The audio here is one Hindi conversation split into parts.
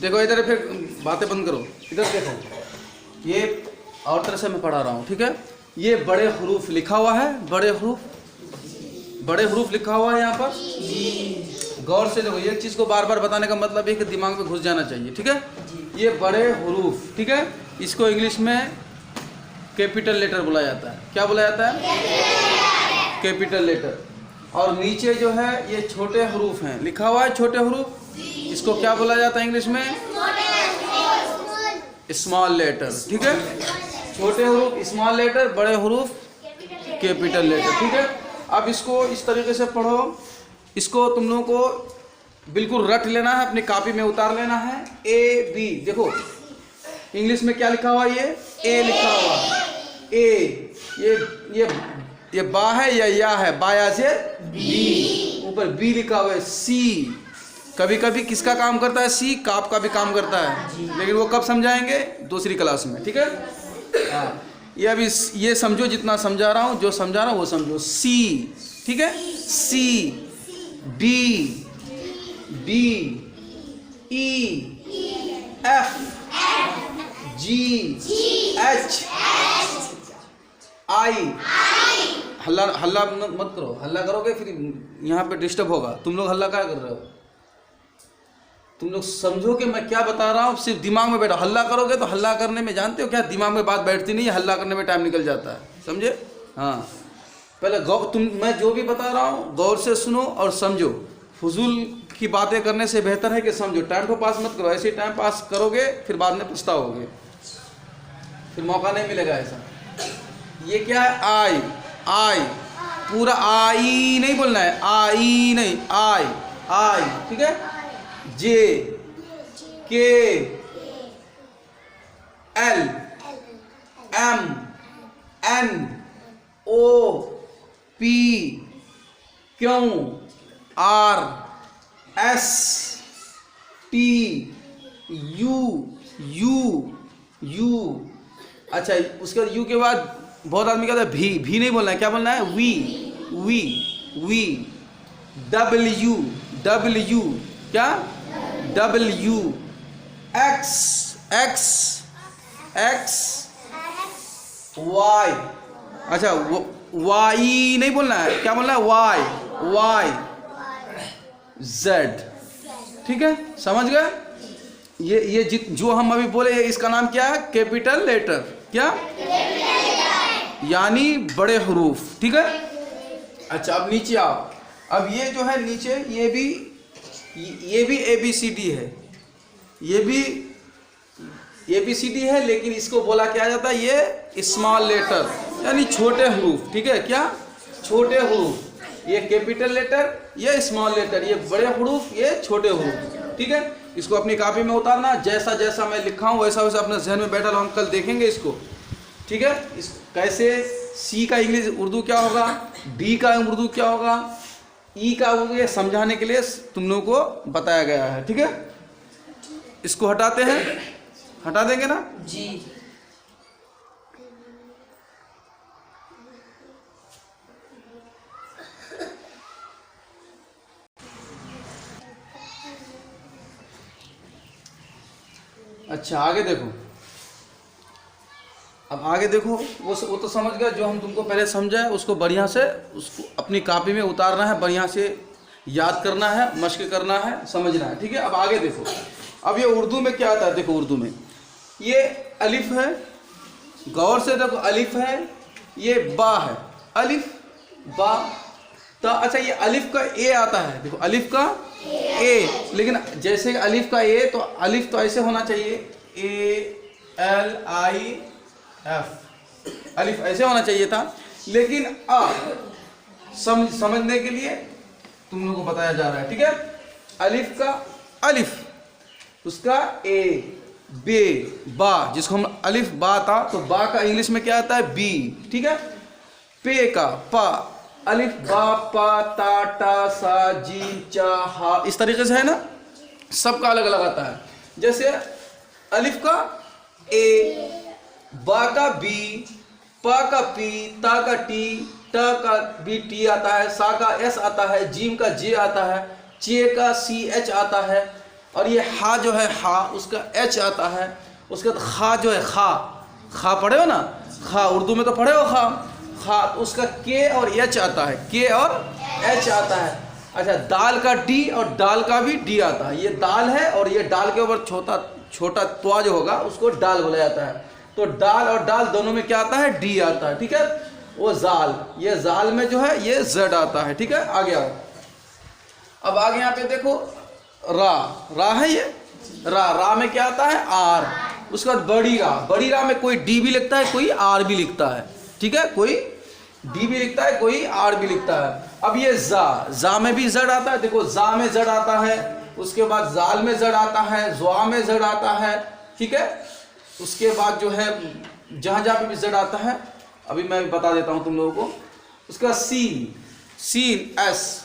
देखो इधर, फिर बातें बंद करो, इधर देखो, ये और तरह से मैं पढ़ा रहा हूँ, ठीक है। ये बड़े हरूफ लिखा हुआ है, बड़े हरूफ लिखा हुआ है यहाँ पर। गौर से देखो, एक चीज़ को बार बार बताने का मतलब है कि दिमाग में घुस जाना चाहिए, ठीक है। ये बड़े हरूफ, ठीक है, इसको इंग्लिश में कैपिटल लेटर बोला जाता है। क्या बोला जाता है? Capital letter. और नीचे जो है ये छोटे हरूफ हैं, लिखा हुआ है छोटे हरूफ, इसको क्या बोला जाता है इंग्लिश में? स्मॉल लेटर, ठीक है। छोटे हरूफ स्मॉल लेटर, बड़े हरूफ कैपिटल लेटर, ठीक है। अब इसको इस तरीके से पढ़ो, इसको तुम लोगों को बिल्कुल रट लेना है, अपनी कॉपी में उतार लेना है। ए बी, देखो इंग्लिश में क्या लिखा हुआ है? ये ए लिखा हुआ है, ए। ये बा है या है? बाया से बी, ऊपर बी लिखा हुआ है। सी, कभी कभी किसका काम करता है? सी, काप का भी काम करता है, लेकिन वो कब समझाएंगे? दूसरी क्लास में, ठीक है। हाँ, ये अभी ये समझो, जितना समझा रहा हूँ, जो समझा रहा हूँ वो समझो। सी, ठीक है, सी, डी, बी, ई, एफ, जी, एच, आई। हल्ला मत करो, हल्ला करोगे फिर यहाँ पे डिस्टर्ब होगा। तुम लोग हल्ला क्या कर रहे हो? तुम लोग समझो कि मैं क्या बता रहा हूँ, सिर्फ दिमाग में बैठा। हल्ला करोगे तो हल्ला करने में, जानते हो क्या, दिमाग में बात बैठती नहीं है, हल्ला करने में टाइम निकल जाता है, समझे? हाँ, पहले मैं जो भी बता रहा हूँ गौर से सुनो और समझो। फजूल की बातें करने से बेहतर है कि समझो। टाइम को पास मत करो, ऐसे टाइम पास करोगे फिर बाद में पछताओगे, फिर मौका नहीं मिलेगा ऐसा। ये क्या है? आई, पूरा आई नहीं बोलना है, आई नहीं, आई, ठीक है। J, K, L, M, N, O, P, Q, R, S, T, U. अच्छा, उसके बाद यू के बाद बहुत आदमी कहता है भी नहीं बोलना है। क्या बोलना है? वी, डब्ल्यू, क्या? W, X, Y. अच्छा, वाई नहीं बोलना है, क्या बोलना है? वाई, जेड, ठीक है, समझ गए? ये जो हम अभी बोले, इसका नाम क्या है? Capital letter. क्या? यानी बड़े हरूफ, ठीक है। अच्छा, अब नीचे आओ। अब ये जो है नीचे, ये भी ABCD है, ये भी ABCD है, लेकिन इसको बोला क्या जाता है? ये स्मॉल लेटर, यानी छोटे हरूफ, ठीक है। क्या? छोटे हरूफ। ये कैपिटल लेटर, ये स्मॉल लेटर, ये बड़े हरूफ, ये छोटे हरूफ, ठीक है। इसको अपनी कॉपी में उतारना, जैसा जैसा मैं लिखा हूँ वैसा वैसा अपने जहन में बैठा रहो। हम कल देखेंगे इसको, ठीक है। इस कैसे सी का इंग्लिश उर्दू क्या होगा, डी का उर्दू क्या होगा, ई का उर्दू, ये समझाने के लिए तुम लोगों को बताया गया है, ठीक है। इसको हटाते हैं, हटा देंगे ना जी। अच्छा, आगे देखो। अब आगे देखो, वो तो समझ गया। जो हम तुमको पहले समझाए उसको बढ़िया से, उसको अपनी कॉपी में उतारना है, बढ़िया से याद करना है, मश्क करना है, समझना है, ठीक है। अब आगे देखो। अब ये उर्दू में क्या आता है? देखो, उर्दू में ये अलिफ है, गौर से देखो, अलिफ है, ये बा है, अलिफ, बा, ता। अच्छा, ये अलिफ का ए आता है, देखो अलिफ का ए, लेकिन जैसे अलिफ का ए, तो अलिफ तो ऐसे होना चाहिए, ALIF, अलिफ ऐसे होना चाहिए था, लेकिन समझने के लिए तुम लोगों को बताया जा रहा है, ठीक है। अलिफ का अलिफ, उसका ए, बे, बा, जिसको हम अलिफ बा था, तो बा का इंग्लिश में क्या आता है? बी, ठीक है। पे का पा, अलिफ बा पा ता टा सा जीम चा हा, इस तरीके से है ना, सबका अलग अलग आता है। जैसे अलिफ का ए, बा का बी, पा का पी, ता का टी, टा का बी टी आता है, सा का एस आता है, जीम का जे आता है, चे का सी एच आता है, और ये हा जो है हा उसका एच आता है, उसके बाद खा जो है खा पढ़े हो ना, खा उर्दू में तो पढ़े हो खा उसका के और एच आता है, के और एच आता है। अच्छा दाल का डी और डाल का भी डी आता है, ये दाल है और ये डाल के ऊपर छोटा त्वा जो होगा उसको डाल बोला जाता है। तो डाल और डाल दोनों में क्या आता है, डी आता है, ठीक है। वो जाल, ये जाल में जो है ये जेड आता है, ठीक है। आगे आओ, अब आगे यहाँ पे देखो रा है, ये रा में क्या आता है, आर। उसके बाद बड़ी रा में कोई डी भी लिखता है, कोई आर भी लिखता है, ठीक है। कोई डी भी लिखता है, कोई आर भी लिखता है। अब ये जा में भी जड़ आता है, देखो जा में जड़ आता है, उसके बाद जाल में जड़ आता है, ज्वा में जड़ आता है, ठीक है। उसके बाद जो है जहाँ पे भी जड़ आता है, अभी मैं बता देता हूँ तुम लोगों को। उसके बाद सीन एस,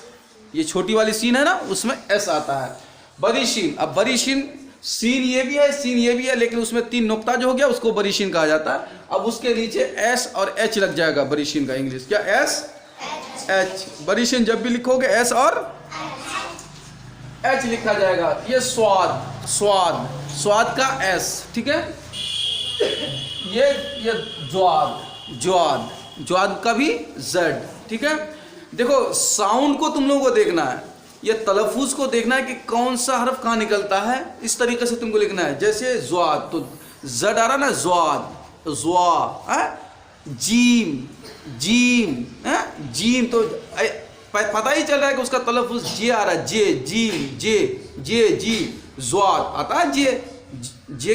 ये छोटी वाली सीन है ना, उसमें एस आता है। बड़ी शीन, अब बड़ी शीन सीन ये भी है, सीन ये भी है, लेकिन उसमें 3 नुक्ता जो हो गया उसको बड़ी शीन कहा जाता है। अब उसके नीचे एस और एच लग जाएगा बड़ी शीन का इंग्लिश, क्या एस एच। बड़ी शीन जब भी लिखोगे एस और एच लिखा जाएगा। ये स्वाद का एस, ठीक है। ये ज्वाद का भी जेड, ठीक है। देखो साउंड को तुम लोगों को देखना है, ये तलफ़ुज़ को देखना है कि कौन सा हर्फ कहाँ निकलता है, इस तरीके से तुमको लिखना है। जैसे ज्वाद तो जड आ रहा ना, ज्वाद, ज्वा, जीम तो पता ही चल रहा है कि उसका तलफ़ुज़ जे आ रहा है, जी ज्वाद आता है, जे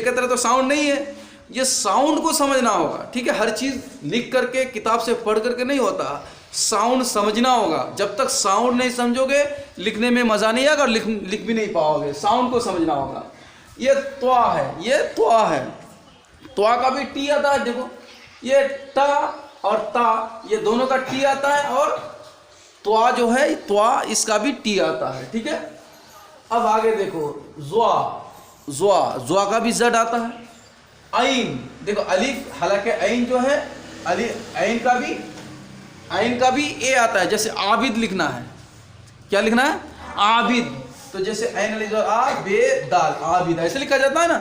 की तरह तो साउंड नहीं है। ये साउंड को समझना होगा, ठीक है। हर चीज़ लिख करके किताब से पढ़ करके नहीं होता, साउंड समझना होगा। जब तक साउंड नहीं समझोगे लिखने में मज़ा नहीं आएगा और लिख भी नहीं पाओगे। साउंड को समझना होगा। ये त्वा है, त्वा का भी टी आता है। देखो ये टा और ता, ये दोनों का टी आता है, और त्वा जो है त्वा इसका भी टी आता है, ठीक है। अब आगे देखो ज्वा का भी जड आता है। आइन, देखो अलिफ, हालांकि आइन जो है आइन का भी ए आता है। जैसे आबिद लिखना है, क्या लिखना है, आबिद, तो जैसे आइन जो दाल आबिद ऐसे लिखा जाता है ना,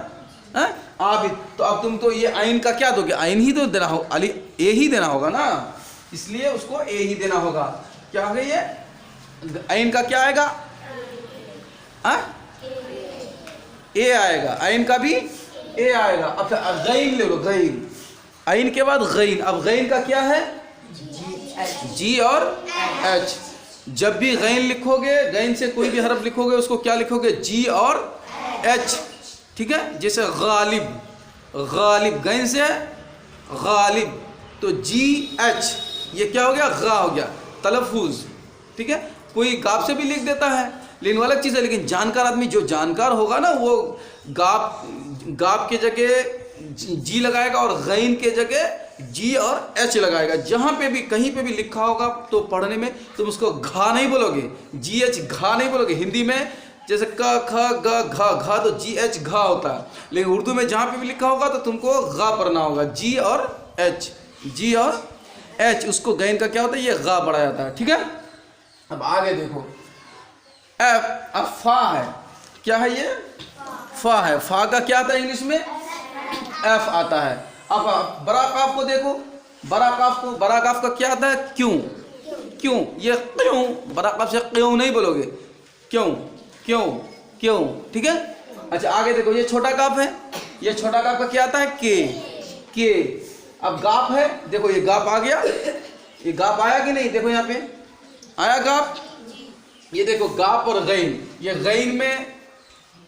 आबिद। तो अब तुम तो ये आइन का क्या दोगे, आइन ही तो देना होगा, ए ही देना होगा ना, इसलिए उसको ए ही देना होगा। क्या होगा ये, आइन का क्या आएगा, ए आएगा, आइन का भी ए आएगा। अब गैन ले लो, गैन, आइन के बाद गैन। अब गैन का क्या है, जी और एच। जब भी गैन लिखोगे, गैन से कोई भी हरफ लिखोगे उसको क्या लिखोगे, जी और एच, ठीक है। जैसे गालिब, गैन से गालिब, तो जी एच, ये क्या हो गया, गा हो गया, तलफ़ुज़, ठीक है। कोई गाप से भी लिख देता है, लेकिन वो अलग चीज़ है। लेकिन जानकार आदमी, जो जानकार होगा ना, वो गाप के जगह जी लगाएगा और गैन के जगह जी और एच लगाएगा। जहाँ पे भी कहीं पे भी लिखा होगा तो पढ़ने में तुम उसको घा नहीं बोलोगे, जी एच घा नहीं बोलोगे। हिंदी में जैसे क ख ग घा तो जी एच घा होता है, लेकिन उर्दू में जहाँ पे भी लिखा होगा तो तुमको गा पढ़ना होगा, जी और एच। उसको गैन का क्या होता है, ये गा पढ़ा जाता है, ठीक है। अब आगे देखो एफ, अब फा है, क्या है ये, फा है। फा का क्या आता है इंग्लिश में, एफ आता है। अब बड़ा काफ को देखो, बड़ा काफ का क्या आता है, क्यों, ये क्यों, बड़ा काफ से क्यों नहीं बोलोगे, क्यों, ठीक है। अच्छा आगे देखो, ये छोटा काफ है, ये छोटा काफ का क्या आता है, के। अब गाप है, देखो ये गाप आ गया, ये गाप आया कि नहीं, देखो यहाँ पे आया गाप। ये देखो गाप और गैन, ये गैन में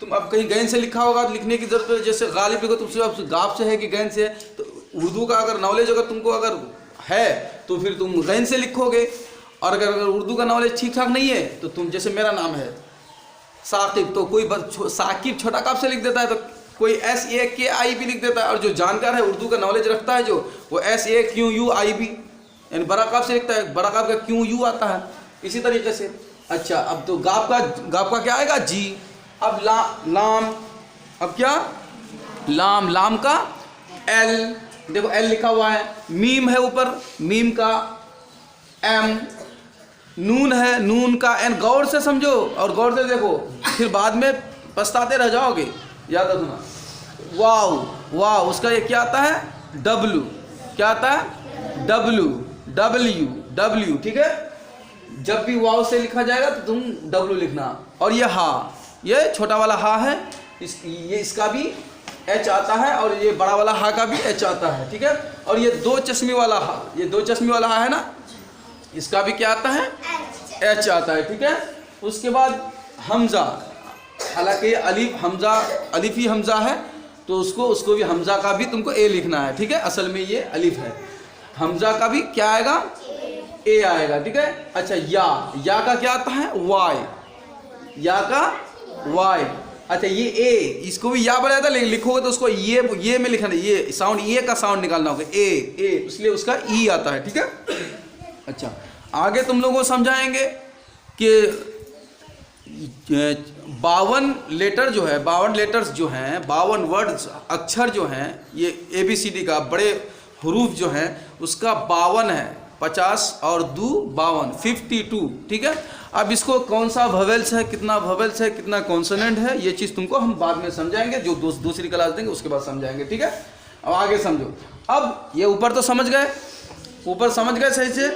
तुम अब कहीं गैन से लिखा होगा लिखने की जरूरत है। जैसे गालिब लिखो तुम गाप से है कि गैन से है, तो उर्दू का अगर नॉलेज अगर तुमको अगर है तो फिर तुम गैन से लिखोगे, और अगर उर्दू का नॉलेज ठीक ठाक नहीं है तो तुम, जैसे मेरा नाम है साकिब, तो कोई साकिब छोटा काफ से लिख देता है, तो कोई SAKI भी लिख देता है। और जो जानकार है, उर्दू का नॉलेज रखता है जो, वो SAQUIB यानी बड़ा काफ से लिखता है, बड़ा काफ का QU आता है, इसी तरीके से। अच्छा अब तो गाप का क्या आएगा, जी। अब लाम, अब क्या, लाम का L, देखो L लिखा हुआ है। मीम है ऊपर, मीम का M, नून है, नून का N। गौर से समझो और गौर से देखो, फिर बाद में पछताते रह जाओगे, याद रखना। वाव, वाव उसका ये क्या आता है, डब्लू, क्या आता है, डब्लू, डब्ल्यू, डब्ल्यू, ठीक है। जब भी वाव से लिखा जाएगा तो तुम डब्लू लिखना। और ये हा, ये छोटा वाला हा है, ये इसका भी एच आता है, और ये बड़ा वाला हा का भी एच आता है, ठीक है। और ये दो चश्मे वाला हा, ये दो चश्मे वाला हा है ना, इसका भी क्या आता है, एच आता है, ठीक है। उसके बाद हमजा, हालांकि अलिफ हमजा, अलिफ ही हमजा है, तो उसको भी हमजा का भी तुमको ए लिखना है, ठीक है। असल में ये अलिफ है, हमजा का भी क्या आएगा, ए आएगा, ठीक है। अच्छा, या का क्या आता है, वाई, या का वाई। अच्छा, ये ए, इसको भी या बनाया था, लेकिन लिखोगे तो उसको ये में लिखना है, ये साउंड, ये का साउंड निकालना होगा, ए, इसलिए उसका ई आता है, ठीक है। अच्छा, आगे तुम लोगों को समझाएंगे कि 52 लेटर जो है, 52 लेटर्स जो हैं, 52 वर्ड्स, अक्षर जो हैं, ये ABCD का बड़े हरूफ जो हैं उसका 52 है, 50 और 2 52, 52, ठीक है। अब इसको कौन सा ववेल्स है, कितना ववेल्स है, कितना कॉन्सोनेंट है, ये चीज़ तुमको हम बाद में समझाएंगे, जो दूसरी क्लास देंगे उसके बाद समझाएंगे, ठीक है। अब आगे समझो। अब ये ऊपर तो समझ गए, ऊपर समझ गए सही से,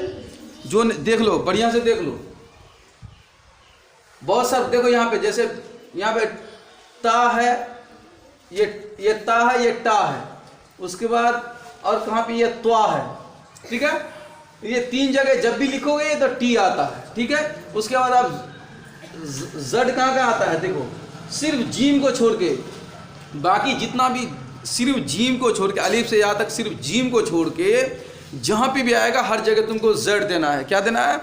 जो देख लो, बढ़िया से देख लो। बहुत सारे देखो यहाँ पे, जैसे यहाँ पे ता है, ये ता है, ये टा है, उसके बाद और कहाँ पे ये त्वा है, ठीक है। ये 3 जगह जब भी लिखोगे तो टी आता है, ठीक है। उसके बाद आप जड कहाँ आता है, देखो सिर्फ जीम को छोड़ के, बाकी जितना भी सिर्फ जीम को छोड़ के, अलिफ से यहाँ तक सिर्फ जीम को छोड़ के जहाँ पे भी आएगा हर जगह तुमको जेड देना है। क्या देना है,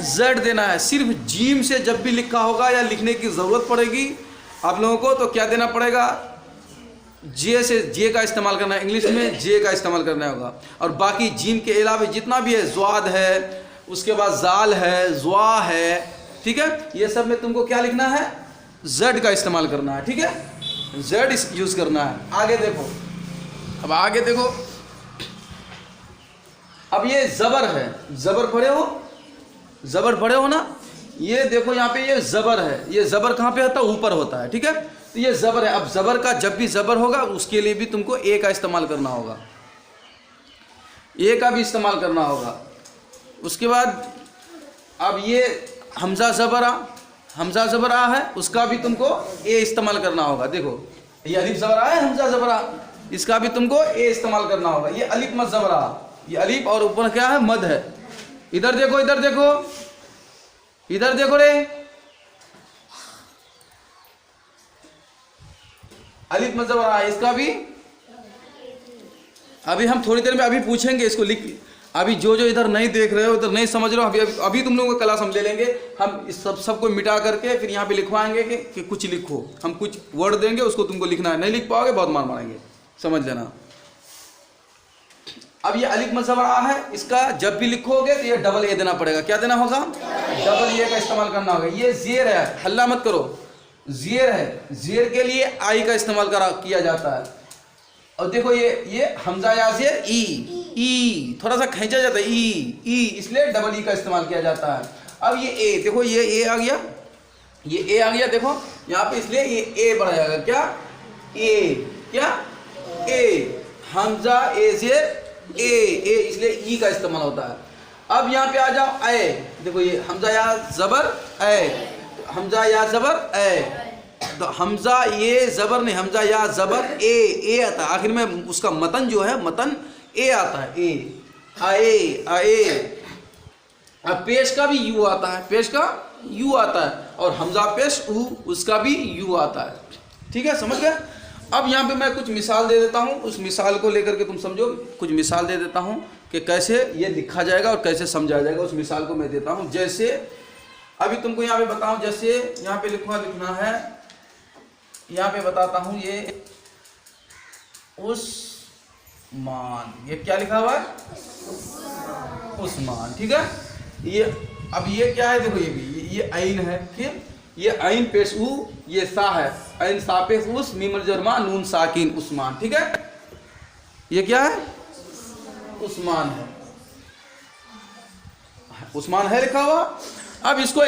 जेड देना है। सिर्फ जीम से जब भी लिखा होगा या लिखने की ज़रूरत पड़ेगी आप लोगों को, तो क्या देना पड़ेगा, जे से, जे का इस्तेमाल करना है, इंग्लिश में जे का इस्तेमाल करना होगा। और बाकी जीम के अलावा जितना भी है, ज्वाद है, उसके बाद जाल है, ज्वा है, ठीक है, ये सब में तुमको क्या लिखना है, जेड का इस्तेमाल करना है, ठीक है, जेड यूज़ करना है। आगे देखो, अब आगे देखो, अब ये ज़बर है, ज़बर पढ़े हो, ज़बर पढ़े हो ना, ये देखो यहाँ पे ये ज़बर है, ये ज़बर कहाँ पे होता है, ऊपर होता है, ठीक है। तो ये ज़बर है। अब ज़बर का जब भी ज़बर होगा उसके लिए भी तुमको ए का इस्तेमाल करना होगा, ए का भी इस्तेमाल करना होगा। उसके बाद अब ये हमज़ा ज़बर आ, हमज़ा ज़बर आ है, उसका भी तुमको ए इस्तेमाल करना होगा। देखो ये अलिफ ज़बर आ है, हमज़ा ज़बर आ, इसका भी तुमको ए इस्तेमाल करना होगा। ये अलिफ मद ज़बर आ, ये अलिफ और ऊपर क्या है, मद है। इधर देखो, इधर देखो, इधर देखो रे, अलिफ मद ज़बर आ, इसका भी अभी हम थोड़ी देर में अभी पूछेंगे इसको लिख। अभी जो इधर नहीं देख रहे हो, इधर नहीं समझ रहे हो, अभी तुम लोगों को क्लास हम ले लेंगे, हम इस सबको मिटा करके फिर यहाँ पे लिखवाएंगे कि कुछ लिखो, हम कुछ वर्ड देंगे, उसको तुमको लिखना है, नहीं लिख पाओगे बहुत मार मारेंगे, समझ लेना। अब ये अलिफ मद ज़बर आ है, इसका जब भी लिखोगे तो ये डबल ए देना पड़ेगा। क्या देना होगा, डबल ए का इस्तेमाल करना होगा। ये जेर है, हल्ला मत करो, जेर है, जेर के लिए आई का इस्तेमाल किया जाता है। और देखो ये हमजा या जेर ई, थोड़ा सा खींचा जाता है, ई, इसलिए डबल ई का इस्तेमाल किया जाता है। अब ये ए, देखो ये ए आ गया, ये ए आ गया, देखो यहाँ पे, इसलिए ये ए बढ़ जाएगा। क्या ए, क्या ए, हमजा ए जेर ए, इसलिए ई का इस्तेमाल होता है। अब यहाँ पे आ जाओ ए, देखो ये हमजा या ज़बर ए, हमजा या ज़बर ए, तो हमजा ये ज़बर नहीं, हमजा या ज़बर ए आता है, आखिर में उसका मतन जो है, मतन ए आता है, ए, आए। अब पेश का भी यू आता है, पेश का यू आता है, और हमजा पेश ऊ, उसका भी यू आता है, ठीक है, समझ गए। अब यहाँ पे मैं कुछ मिसाल दे देता हूँ, उस मिसाल को लेकर के तुम समझो। कुछ मिसाल दे देता हूँ कि कैसे ये लिखा जाएगा और कैसे समझा जाएगा, उस मिसाल को मैं देता हूँ। जैसे अभी तुमको यहाँ पे बताऊँ, जैसे यहाँ पे लिखना है, यहाँ पे बताता हूँ, ये उस्मान, ये क्या लिखा हुआ है, उस्मान, ठीक है। ये अब ये क्या है, देखो ये भी ये आइन है, ठीक, ये आइन पेश ऊ, ये सा है, आइन सा पेश उस, मीम जरमा नून साकिन, उस्मान, ठीक है। ये क्या है, उस्मान है, उस्मान है लिखा हुआ। अब इसको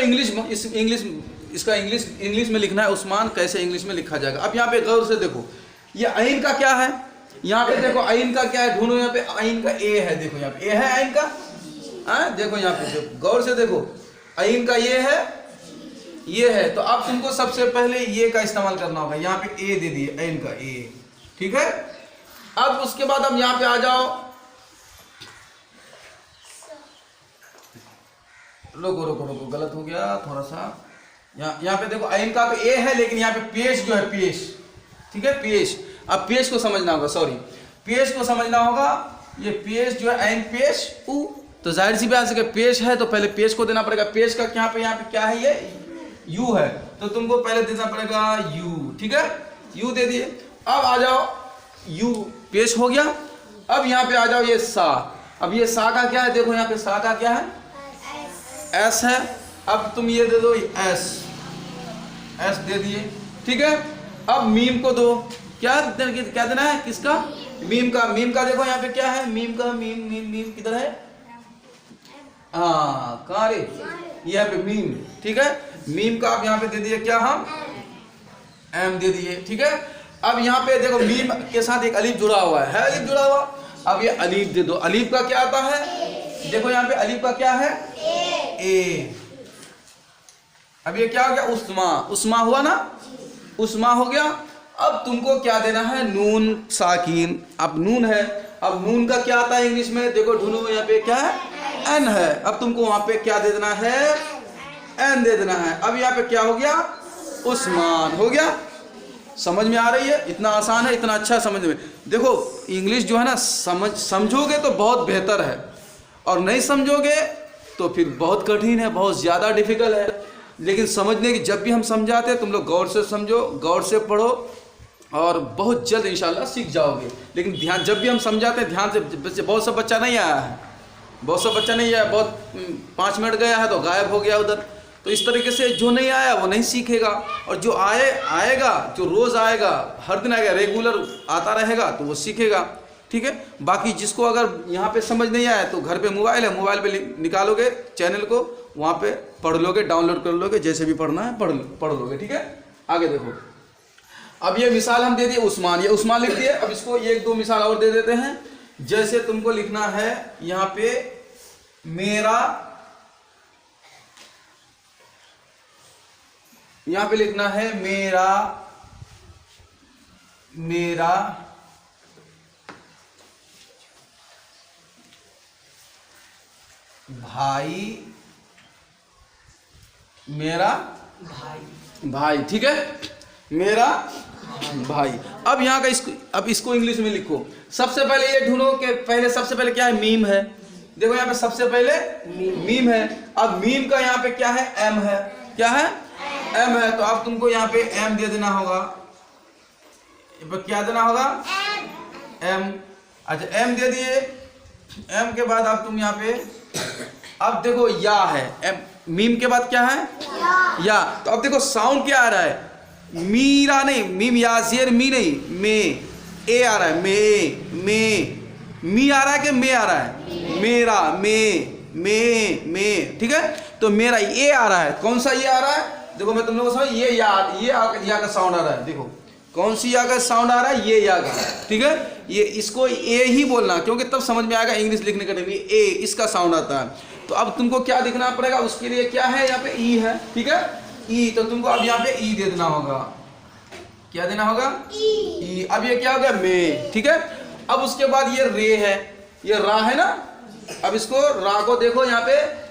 इसका इंग्लिश में लिखना है। उस्मान कैसे इंग्लिश में लिखा जाएगा? अब यहाँ पे गौर से देखो, ये आइन का क्या है? यहाँ पे देखो आइन का क्या है, ढूंढो। यहाँ पे आइन का ए है, देखो यहाँ पे ए है आइन का। देखो यहाँ पे गौर से देखो, आइन का ये है। तो अब तुमको सबसे पहले ये का इस्तेमाल करना होगा। यहाँ पे ए दे दिए, आइन का ए, ठीक है। अब उसके बाद अब यहाँ पे आ जाओ, रुको, गलत हो गया थोड़ा सा। यहाँ पे देखो आइन का तो ए है, लेकिन यहाँ पे पेश जो है, पेश, ठीक है, पेश। अब पेश को समझना होगा, पेश को समझना होगा। ये पेश जो है आइन पेश उ, तो जाहिर सी बात है पेश है तो पहले पेश को देना पड़ेगा। पेश का यहाँ पे क्या है, ये यू है, तो तुमको पहले देना पड़ेगा यू, ठीक है, यू दे दिए। अब आ जाओ, यू पेश हो गया। अब यहाँ पे आ जाओ ये सा। अब ये सा का क्या है, देखो यहाँ पे सा का क्या है, एस है। अब तुम ये दे दो एस दे दिए, ठीक है। अब मीम को दो, क्या देना है, किसका, मीम का देखो यहाँ पे क्या है, मीम किधर है, हाँ कहाँ रे, यहाँ पे मीम, ठीक है। मीम का अब यहाँ पे दे दिए क्या, हम एम दे दिए, ठीक है। अब यहाँ पे देखो मीम के साथ एक अलीफ जुड़ा हुआ है, अलीफ जुड़ा हुआ। अब ये अलीफ दे दो, अलीफ का क्या आता है, देखो यहाँ पे अलीफ का क्या है, ए। अब ये क्या हो गया, उस्मा हुआ ना, उस्मा हो गया। अब तुमको क्या देना है, नून साकिन। अब नून है, अब नून का क्या आता है इंग्लिश में, देखो ढूंढो, यहाँ पे क्या है, एन है। अब तुमको वहां पे क्या दे देना है, एन दे देना है। अब यहाँ पे क्या हो गया, उस्मान हो गया। समझ में आ रही है? इतना आसान है, इतना अच्छा समझ में। देखो इंग्लिश जो है ना, समझोगे तो बहुत बेहतर है, और नहीं समझोगे तो फिर बहुत कठिन है, बहुत ज़्यादा डिफिकल्ट है। लेकिन समझने की, जब भी हम समझाते हैं, तुम लोग गौर से समझो, गौर से पढ़ो, और बहुत जल्द इंशाल्लाह सीख जाओगे। लेकिन ध्यान, जब भी हम समझाते हैं ध्यान से। बहुत सा बच्चा नहीं आया है, बहुत 5 मिनट गया है तो गायब हो गया उधर। तो इस तरीके से जो नहीं आया वो नहीं सीखेगा, और जो आएगा, जो रोज़ आएगा, हर दिन आएगा, रेगुलर आता रहेगा, तो वो सीखेगा, ठीक है। बाकी जिसको अगर यहाँ पे समझ नहीं आया तो घर पे मोबाइल है, मोबाइल पे निकालोगे चैनल को, वहाँ पे पढ़ लोगे, डाउनलोड कर लोगे, जैसे भी पढ़ना है पढ़ लोगे, ठीक है। आगे देखो, अब ये मिसाल हम दे दिए उस्मान, ये उस्मान लिख दिए। अब इसको 1-2 मिसाल और दे देते हैं। जैसे तुमको लिखना है यहाँ पे मेरा, यहाँ पे लिखना है मेरा भाई, मेरा भाई, ठीक है, मेरा भाई। अब यहाँ का इसको इंग्लिश में लिखो। सबसे पहले ये ढूंढो कि पहले सबसे पहले क्या है, मीम है। देखो यहाँ पे सबसे पहले मीम है। अब मीम का यहाँ पे क्या है, एम है, क्या है, एम है। तो अब तुमको यहाँ पे एम दे देना होगा, क्या देना होगा, एम। अच्छा एम दे दिए। एम के बाद अब तुम यहाँ पे, अब देखो या है, एम मीम के बाद क्या है, या। तो अब देखो साउंड क्या आ रहा है, मीरा नहीं, मीम या जेर मी नहीं, मे, ए आ रहा है, मी आ रहा है कि मे आ रहा है, मेरा, मे, ठीक है। तो मेरा ये आ रहा है, कौन सा ये आ रहा है, देखो मैं तुम लोगों को समझ, ये या का साउंड आ रहा है। देखो कौन सी या का साउंड आ रहा है, ये या का, ठीक है। ये इसको ए ही बोलना, क्योंकि तब समझ में आएगा इंग्लिश लिखने का टाइम, ए इसका साउंड आता है। तो अब तुमको क्या दिखना पड़ेगा, उसके लिए क्या है, यहाँ पे ई है, ठीक है, ई। तो तुमको अब यहाँ पे ई दे देना होगा, क्या देना होगा, ई। अब ये क्या हो गया, मे, ठीक है। अब उसके बाद ये रे है, ये रा है ना। अब इसको रा को देखो, यहाँ पे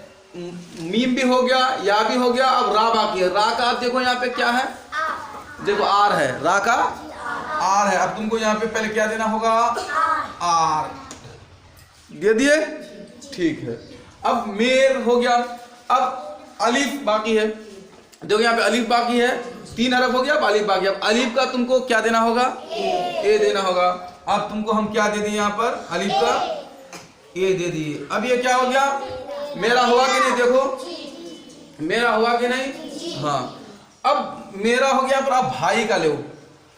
मीम भी हो गया, या भी हो गया, अब रा बाकी है। रा का अब देखो यहाँ पे क्या है, देखो आर है, रा का आर है। अब तुमको यहाँ पे पहले क्या देना होगा, आर दे दिए, ठीक है। अब मेर हो गया। अब अलीफ बाकी है, देखो यहाँ पे अलीफ बाकी है, 3 हरफ हो गया, अब अलीफ बाकी है। अब अलीफ का तुमको क्या देना होगा, ए देना होगा। अब तुमको हम क्या दे दिए यहाँ पर, अलीफ का ए दे दिए। अब ये क्या हो गया, मेरा हुआ कि नहीं, देखो मेरा हुआ कि नहीं, हाँ। अब मेरा हो गया, पर अब भाई का लो,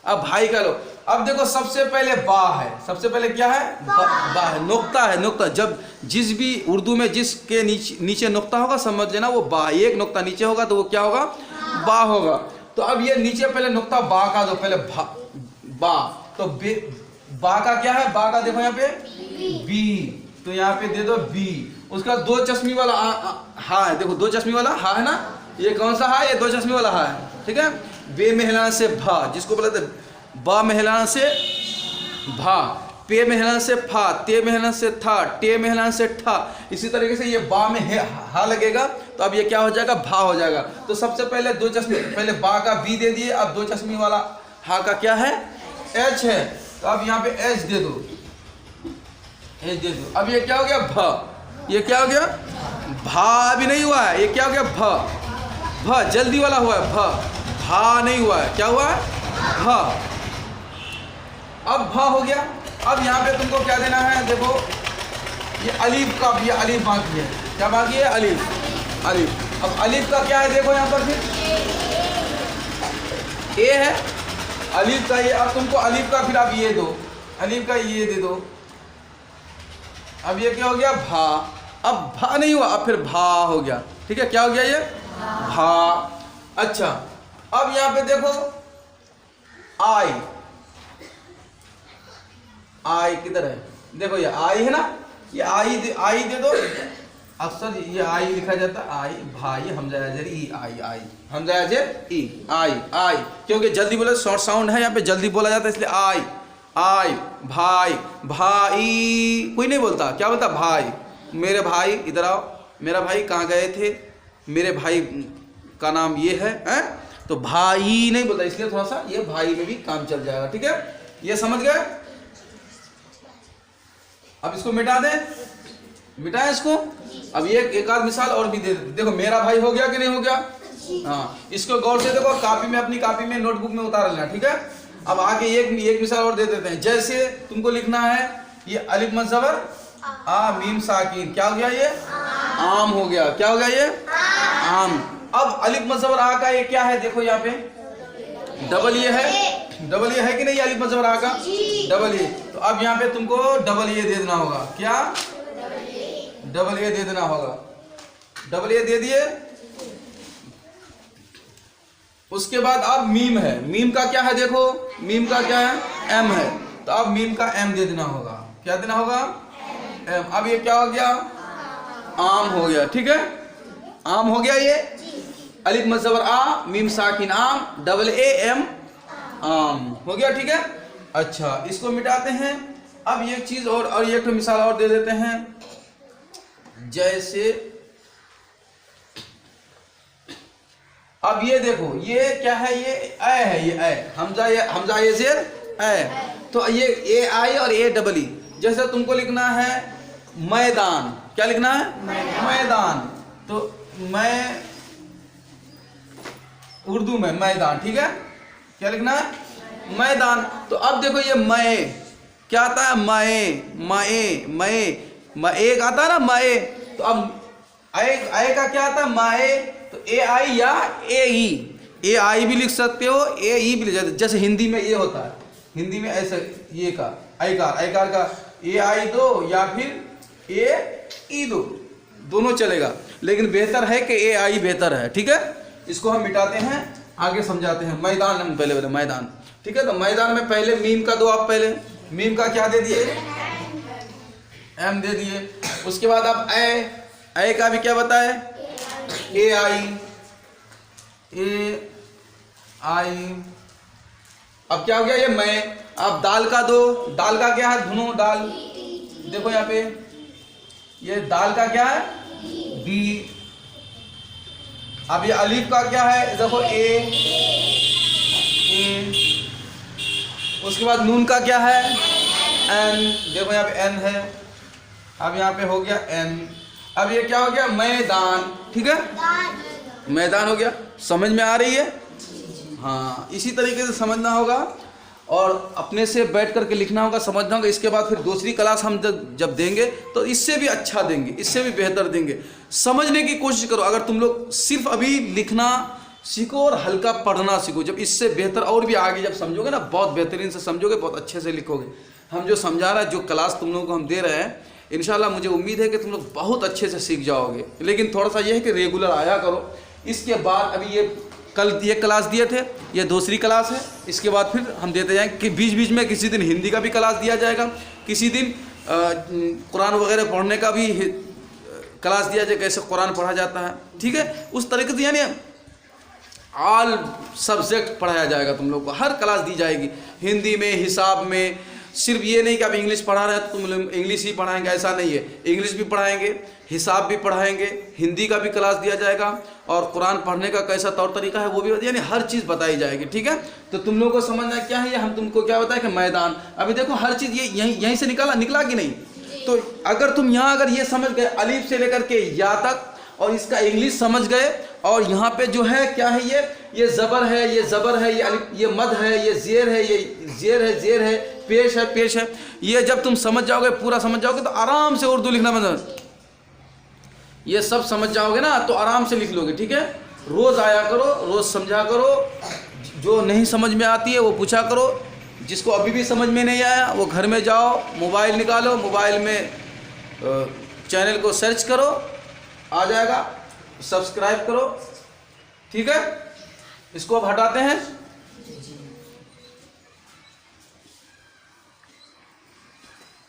अब भाई का लो। अब देखो सबसे पहले बा है, सबसे पहले क्या है, बा है, नुक्ता है, नुक्ता। जब जिस भी उर्दू में जिसके नीचे नुक्ता होगा समझ लेना वो बा, एक नुक्ता नीचे होगा तो वो क्या होगा, बा होगा। तो अब ये नीचे पहले नुक्ता बा का दो, पहले बा, तो बा का क्या है, बा का देखो यहाँ पे बी, तो यहाँ पे दे दो बी। उसका दो चश्मी वाला हा है, देखो दो चश्मी वाला हा है ना, ये कौन सा हा, ये दो चश्मी वाला हा है, ठीक है। बे में हिलाने से भा, जिसको बोलते बा में हिलाने से भा, पे में हिलाने से फा, ते में हिलाने से था, टे में हिलाने से ठा। इसी तरीके से ये बा में हा लगेगा तो अब ये क्या हो जाएगा, भा हो जाएगा। तो सबसे पहले दो चश्मी, पहले बा का बी दे दिए, अब दो चश्मी वाला हा का क्या है, एच है, तो अब यहाँ पे एच दे दो, एच दे दो। अब ये क्या हो गया, भ, ये क्या हो गया, भा अभी नहीं हुआ है, ये क्या हो गया, भ, भ जल्दी वाला हुआ है, भ, भा नहीं हुआ है, क्या हुआ है, भ। अब भ हो गया। अब यहाँ पे तुमको क्या देना है, देखो ये अलीफ का, ये अलीफ बाकी है, क्या बाकी है, अलीफ, अलीफ। अब अलीफ का क्या है, देखो यहाँ पर फिर ए है, अलीफ का ये, अब तुमको अलीफ का फिर अब ये दो, अलीफ का ये दे दो। अब ये क्या हो गया, भा, अब भा नहीं हुआ, अब फिर भा हो गया, ठीक है, क्या हो गया ये, भा। अच्छा अब यहाँ पे देखो आई, आई किधर है, देखो ये आई है ना, ये आई दे दो। अक्सर ये आई लिखा जाता है, आई, भाई, हमजा अजर ई, आई, आई, हमजा अजर ई, आई, आई, क्योंकि जल्दी बोले, शॉर्ट साउंड है यहाँ पे, जल्दी बोला जाता है इसलिए आई, आई, भाई, भाई, कोई नहीं बोलता, क्या बोलता, भाई, मेरे भाई इधर आओ, मेरा भाई कहाँ गए थे, मेरे भाई का नाम ये है, तो भाई नहीं बोलता, इसलिए थोड़ा सा ये भाई में भी काम चल जाएगा, ठीक है, ये समझ गए। अब इसको मिटा दें, मिटाएं इसको। अब ये एक आध मिसाल और भी दे, देखो मेरा भाई हो गया कि नहीं हो गया, हाँ, इसको गौर से देखो, कापी में, अपनी कापी में, नोटबुक में उतार लेना, ठीक है। अब आगे एक मिसाल और दे देते हैं, जैसे तुमको लिखना है ये अलिफ मद ज़बर आ मीम साकिन, क्या हो गया ये, आम हो गया, क्या हो गया ये, आम। अब अलिफ मद ज़बर आ का ये क्या है, देखो यहाँ पे डबल ये है, डबल ये है कि नहीं, अलिफ मद ज़बर आ का डबल ये, तो अब यहाँ पे तुमको डबल ये दे देना होगा, क्या, डबल ए दे देना होगा, डबल ए दे दिए। उसके बाद अब मीम है, मीम का क्या है, देखो मीम का क्या है, एम है, तो अब मीम का एम दे देना होगा, क्या देना होगा, एम। अब ये क्या हो गया, आम हो गया, ठीक है, आम हो गया ये, अलिफ मद ज़बर आ मीम साकिन आम, डबल ए एम, आम हो गया, ठीक है। अच्छा इसको मिटाते हैं। अब ये चीज और एक मिसाल और दे देते हैं, जैसे अब ये देखो ये क्या है, ये ए है, ये ए, हमजा ये जेर ए, तो ये ए आई और ए डबल ई। जैसे तुमको लिखना है मैदान, क्या लिखना है, मैदान, तो मैं उर्दू में मैदान, ठीक है, क्या लिखना है, मैदान। तो अब देखो ये मैं क्या आता है, मैं एक आता है ना, मैं, तो अब आए का क्या आता है, माए, तो ए आई या ए आई भी लिख सकते हो, ए ई भी लिख सकते हो। जैसे हिंदी में ये होता है, हिंदी में ऐसा ये का आयकार का ए आई दो या फिर ए ई दो, दोनों चलेगा, लेकिन बेहतर है कि ए आई बेहतर है, ठीक है। इसको हम मिटाते हैं, आगे समझाते हैं। मैदान हम पहले मैदान, ठीक है, तो मैदान में पहले मीम का दो, आप पहले मीम का क्या दे दिए, एम दे दिए। उसके बाद आप ए का भी क्या बताए, ए आई, अब क्या हो गया ये मैं। अब दाल का दो, दाल का क्या है, धुनो दाल, देखो यहाँ पे ये दाल का क्या है, बी। अब ये अलीफ का क्या है, देखो ए। उसके बाद नून का क्या है, एन, देखो यहाँ पे एन है। अब यहाँ पे हो गया एन। अब ये क्या हो गया, मैदान, ठीक है, मैदान हो गया। समझ में आ रही है, हाँ, इसी तरीके से समझना होगा और अपने से बैठ करके लिखना होगा, समझना होगा। इसके बाद फिर दूसरी क्लास हम जब देंगे तो इससे भी अच्छा देंगे, इससे भी बेहतर देंगे। समझने की कोशिश करो। अगर तुम लोग सिर्फ अभी लिखना सीखो और हल्का पढ़ना सीखो। जब इससे बेहतर और भी आगे जब समझोगे ना, बहुत बेहतरीन से समझोगे, बहुत अच्छे से लिखोगे। हम जो समझा रहा है, जो क्लास तुम लोगों को हम दे रहे हैं, इंशाल्लाह मुझे उम्मीद है कि तुम लोग बहुत अच्छे से सीख जाओगे। लेकिन थोड़ा सा ये है कि रेगुलर आया करो। इसके बाद अभी ये कल ये क्लास दिए थे, ये दूसरी क्लास है। इसके बाद फिर हम देते जाएंगे कि बीच बीच में किसी दिन हिंदी का भी क्लास दिया जाएगा, किसी दिन कुरान वगैरह पढ़ने का भी क्लास दिया जाए, कैसे कुरान पढ़ा जाता है, ठीक है। उस तरीके से यानी ऑल सब्जेक्ट पढ़ाया जाएगा तुम लोग को, हर क्लास दी जाएगी। हिंदी में, हिसाब में, सिर्फ ये नहीं कि आप इंग्लिश पढ़ा रहे हैं तो तुम लोग इंग्लिश ही पढ़ाएंगे, ऐसा नहीं है। इंग्लिश भी पढ़ाएंगे, हिसाब भी पढ़ाएंगे, हिंदी का भी क्लास दिया जाएगा, और कुरान पढ़ने का कैसा तौर तरीका है वो भी, यानी हर चीज़ बताई जाएगी, ठीक है। तो तुम लोगों को समझना क्या है, ये हम तुमको क्या बताएं कि मैदान, अभी देखो हर चीज़ ये यहीं से निकला कि नहीं। तो अगर तुम यहाँ अगर ये समझ गए अलीफ से लेकर के या तक, और इसका इंग्लिश समझ गए, और यहाँ पे जो है क्या है, ये ज़बर है, ये ज़बर है, ये अलिफ, ये मद है, ये ज़ेर है, ये ज़ेर है, पेश है, ये जब तुम समझ जाओगे, पूरा समझ जाओगे, तो आराम से उर्दू लिखना बंद, ये सब समझ जाओगे ना तो आराम से लिख लोगे, ठीक है। रोज़ आया करो, रोज़ समझा करो, जो नहीं समझ में आती है वो पूछा करो, जिसको अभी भी समझ में नहीं आया वो घर में जाओ, मोबाइल निकालो, मोबाइल में चैनल को सर्च करो, आ जाएगा, सब्सक्राइब करो, ठीक है। इसको अब हटाते हैं।